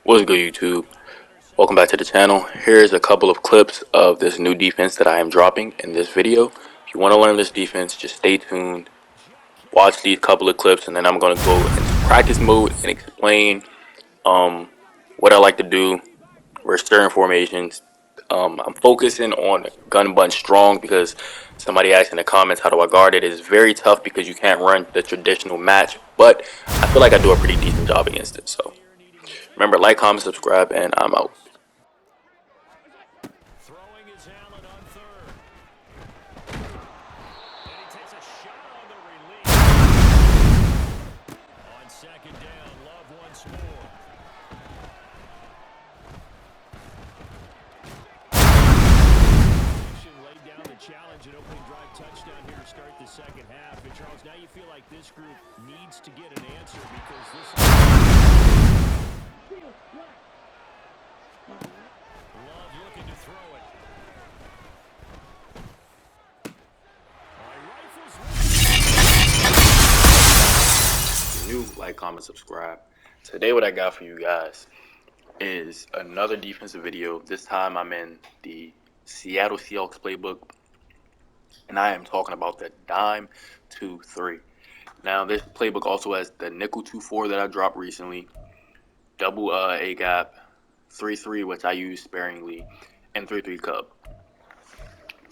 What's good, YouTube? Welcome back to the channel. Here's a couple of clips of this new defense that I am dropping in this video. If you want to learn this defense, just stay tuned, watch these couple of clips, and then I'm going to go into practice mode and explain what I like to do, where certain formations. I'm focusing on gun bunch strong because somebody asked in the comments, how do I guard it? It's very tough because you can't run the traditional match, but I feel like I do a pretty decent job against it. So remember, like, comment, subscribe, and I'm out. Throwing his helmet on third. And he takes a shot on the release. On second down, Love once more. Laid down the challenge and opening drive touchdown here to start the second half. And Charles, now you feel like this group needs to get an answer because this is... Love looking to throw it. New, like, comment, subscribe. Today what I got for you guys is another defensive video. This time I'm in the Seattle Seahawks playbook, and I am talking about the dime 2-3. Now this playbook also has the nickel 2-4 that I dropped recently, double A gap, 3-3, which I use sparingly, and 3-3 cub.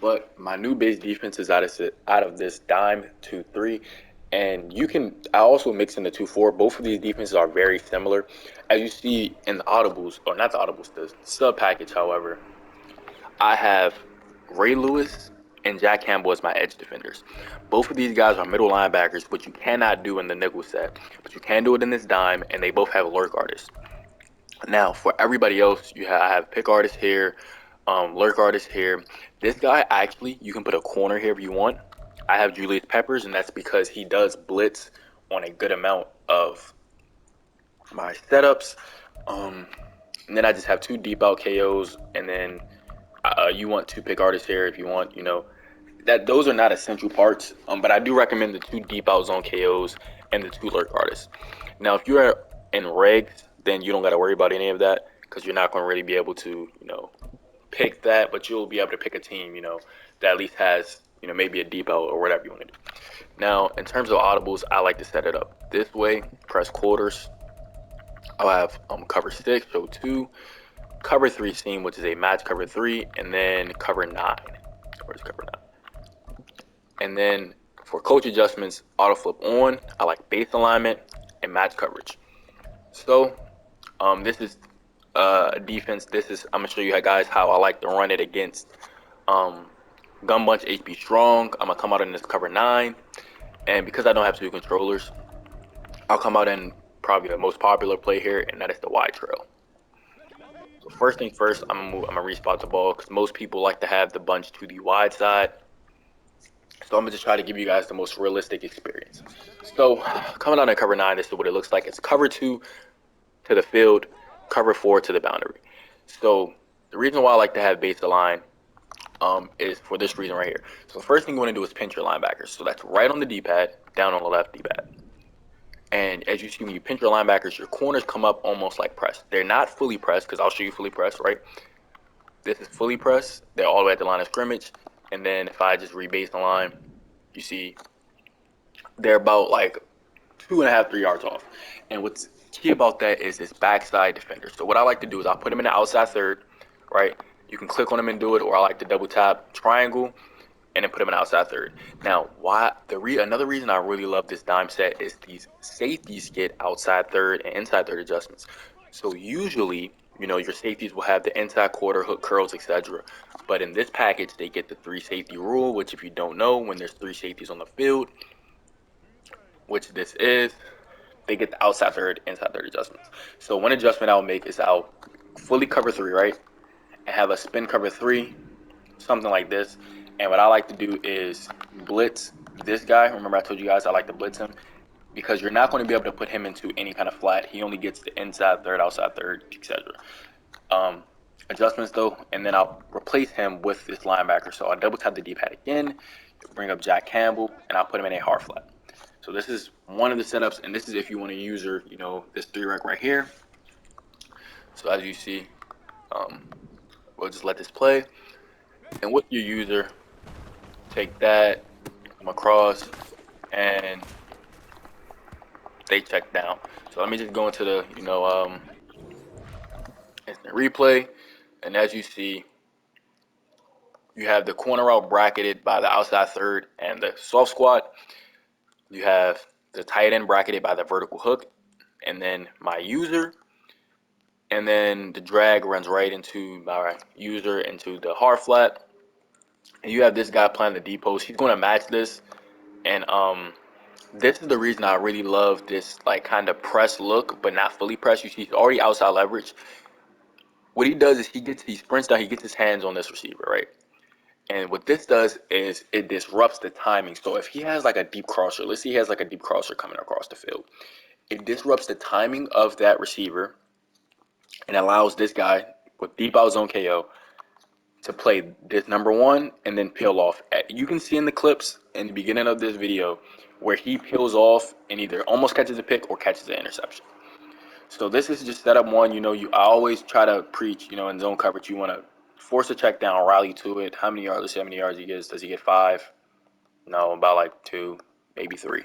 But my new base defense is out of this dime 2-3. And I also mix in the 2-4. Both of these defenses are very similar. As you see in the audibles, or not the audibles, the sub package, however, I have Ray Lewis and Jack Campbell as my edge defenders. Both of these guys are middle linebackers, which you cannot do in the nickel set. But you can do it in this dime, and they both have lurk artists. Now, for everybody else, I have pick artists here, lurk artists here. This guy, actually, you can put a corner here if you want. I have Julius Peppers, and that's because he does blitz on a good amount of my setups. And then I just have two deep out KOs, and then you want two pick artists here if you want, that those are not essential parts. But I do recommend the two deep out zone KOs and the two lurk artists. Now, if you're in regs, then you don't got to worry about any of that because you're not going to really be able to, pick that, but you'll be able to pick a team, that at least has, maybe a deep out or whatever you want to do. Now, in terms of audibles, I like to set it up this way. Press quarters. I'll have cover 6, show 2, cover 3 seam, which is a match cover 3, and then cover 9. Where's cover 9? And then for coach adjustments, auto flip on. I like base alignment and match coverage. So this is defense. I'm gonna show you guys how I like to run it against gun bunch HP strong. I'm gonna come out in this cover 9, and because I don't have two controllers, I'll come out in probably the most popular play here, and that is the wide trail. So first thing first, I'm gonna respot the ball because most people like to have the bunch to the wide side. So I'm gonna just try to give you guys the most realistic experience. So coming out in cover 9, this is what it looks like. It's cover 2 to the field, cover 4 to the boundary. So the reason why I like to have base align is for this reason right here. So the first thing you want to do is pinch your linebackers. So that's right on the D-pad, down on the left D-pad. And as you see, when you pinch your linebackers, your corners come up almost like pressed. They're not fully pressed because I'll show you fully pressed, right? This is fully pressed. They're all the way at the line of scrimmage. And then if I just rebase the line, you see they're about like 2.5, 3 yards off. And what's key about that is this backside defender. So what I like to do is I'll put them in the outside third, right? You can click on them and do it, or I like to double tap triangle and then put them in outside third. Now, another reason I really love this dime set is these safeties get outside third and inside third adjustments. So usually, your safeties will have the inside quarter, hook curls, etc. But in this package, they get the 3 safety rule, which if you don't know, when there's 3 safeties on the field, which this is, they get the outside third, inside third adjustments. So one adjustment I'll make is I'll fully cover 3, right? And have a spin cover 3, something like this. And what I like to do is blitz this guy. Remember I told you guys I like to blitz him because you're not going to be able to put him into any kind of flat. He only gets the inside third, outside third, etc. Adjustments though, and then I'll replace him with this linebacker. So I'll double tap the D-pad again, bring up Jack Campbell, and I'll put him in a hard flat. So this is one of the setups, and this is if you want to use this 3 rec right here. So as you see, we'll just let this play. And with your user, take that, come across, and they check down. So let me just go into the, instant replay. And as you see, you have the corner route bracketed by the outside third and the soft squat. You have the tight end bracketed by the vertical hook, and then my user, and then the drag runs right into my user into the hard flat. And you have this guy playing the deep post. He's going to match this, and this is the reason I really love this like kind of press look, but not fully pressed. You see, he's already outside leverage. What he does is he sprints down, he gets his hands on this receiver, right? And what this does is it disrupts the timing. So if he has like a deep crosser, let's say he has like a deep crosser coming across the field, it disrupts the timing of that receiver and allows this guy with deep out zone KO to play this number one and then peel off. You can see in the clips in the beginning of this video where he peels off and either almost catches a pick or catches an interception. So this is just setup one. I always try to preach, in zone coverage, you want to force a check down, rally to it. How many yards? Let's see how many yards he gets. Does he get 5? No, about like 2, maybe 3.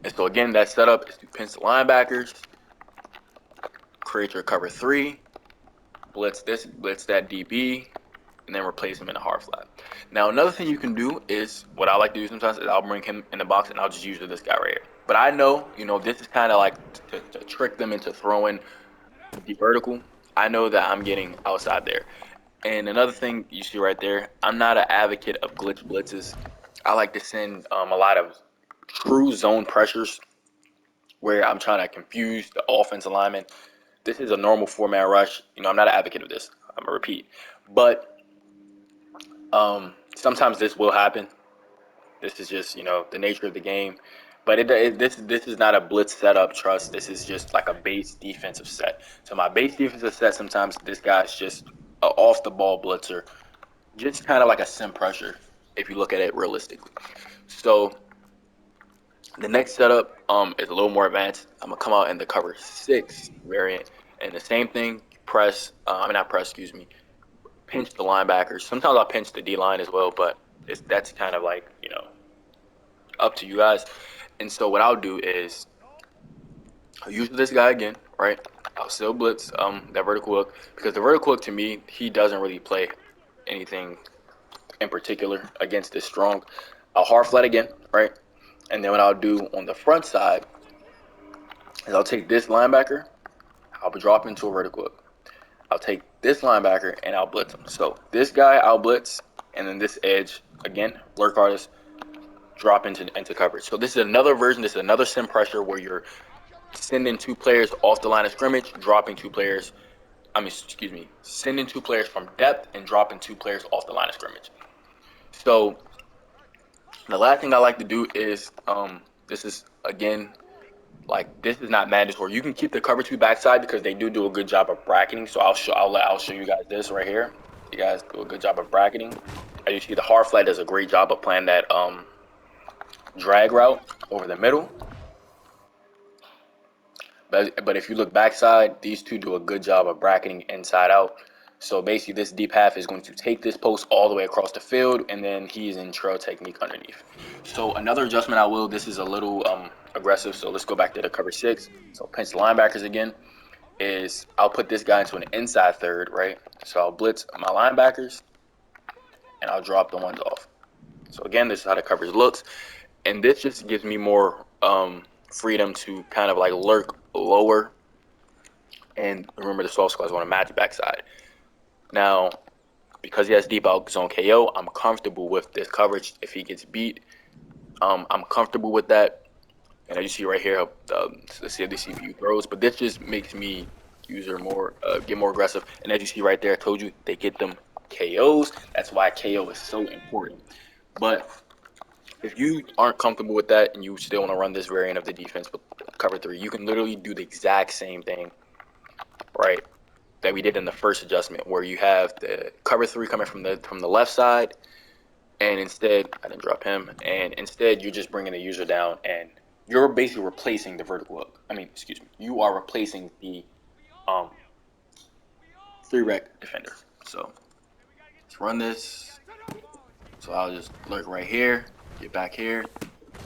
And so again, that setup is to pinch the linebackers, create your cover 3, blitz that DB, and then replace him in a hard flat. Now another thing you can do is what I like to do sometimes is I'll bring him in the box and I'll just use this guy right here. But I know, this is kind of like to trick them into throwing the vertical. I know that I'm getting outside there. And another thing you see right there, I'm not an advocate of glitch blitzes. I like to send a lot of true zone pressures where I'm trying to confuse the offensive lineman. This is a normal 4-man rush. I'm not an advocate of this. I'm gonna repeat, but sometimes this will happen. This is just the nature of the game. But this is not a blitz setup. Trust. This is just like a base defensive set. So my base defensive set, sometimes this guy's just an off the ball blitzer, just kind of like a sim pressure if you look at it realistically. So the next setup is a little more advanced. I'm gonna come out in the cover 6 variant, and the same thing. Press. Not press. Excuse me. Pinch the linebackers. Sometimes I'll pinch the D line as well, but that's kind of like up to you guys. And so what I'll do is I'll use this guy again, right? I'll still blitz that vertical hook, because the vertical hook to me, he doesn't really play anything in particular against this strong. I'll hard flat again, right? And then what I'll do on the front side is I'll take this linebacker, I'll drop into a vertical hook. I'll take this linebacker and I'll blitz him. So this guy I'll blitz, and then this edge again, lurk artist, drop into coverage. So this is another version. This is another sim pressure where you're sending 2 players off the line of scrimmage, dropping 2 players. Sending 2 players from depth and dropping 2 players off the line of scrimmage. So the last thing I like to do is this is again, like, this is not mandatory. You can keep the cover 2 backside because they do a good job of bracketing. So I'll show you guys this right here. You guys do a good job of bracketing. As you see, the hard flat does a great job of playing that drag route over the middle. But if you look backside, these 2 do a good job of bracketing inside out. So basically, this deep half is going to take this post all the way across the field, and then he's in trail technique underneath. So another adjustment this is a little aggressive, so let's go back to the cover 6. So pinch the linebackers again, is I'll put this guy into an inside third, right? So I'll blitz my linebackers, and I'll drop the ones off. So again, this is how the coverage looks. And this just gives me more freedom to kind of like lurk lower. And remember, the soft squads want to match backside. Now, because he has deep out zone KO, I'm comfortable with this coverage. If he gets beat, I'm comfortable with that. And as you see right here, let's see if the CPU throws. But this just makes me get more aggressive. And as you see right there, I told you they get them KOs. That's why KO is so important. But if you aren't comfortable with that and you still want to run this variant of the defense with cover 3, you can literally do the exact same thing, right, that we did in the first adjustment, where you have the cover 3 coming from the left side, and instead, I didn't drop him, and instead you're just bringing the user down, and you're basically replacing the vertical hook. You are replacing the three rec defender. So let's run this. So I'll just lurk right here, get back here,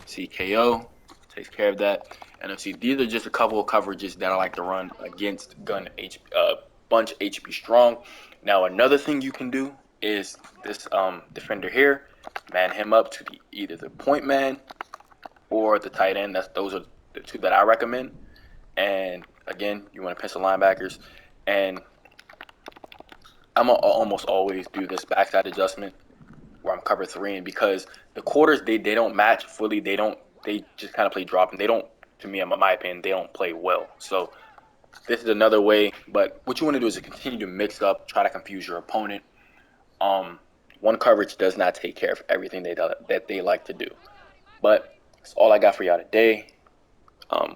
see KO, takes care of that. And let's see, these are just a couple of coverages that I like to run against bunch HP strong. Now another thing you can do is this defender here, man him up to either the point man or the tight end. Those are the two that I recommend. And again, you want to pencil linebackers. And I'm gonna almost always do this backside adjustment where I'm cover three, and because the quarters they don't match fully, they just kind of play drop, and they don't, to me, in my opinion, they don't play well. So this is another way. But what you want to do is to continue to mix up, try to confuse your opponent. One coverage does not take care of everything that they like to do. But that's all I got for y'all today.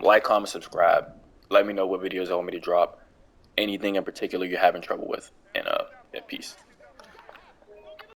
Like, comment, subscribe. Let me know what videos I want me to drop. Anything in particular you're having trouble with. And peace.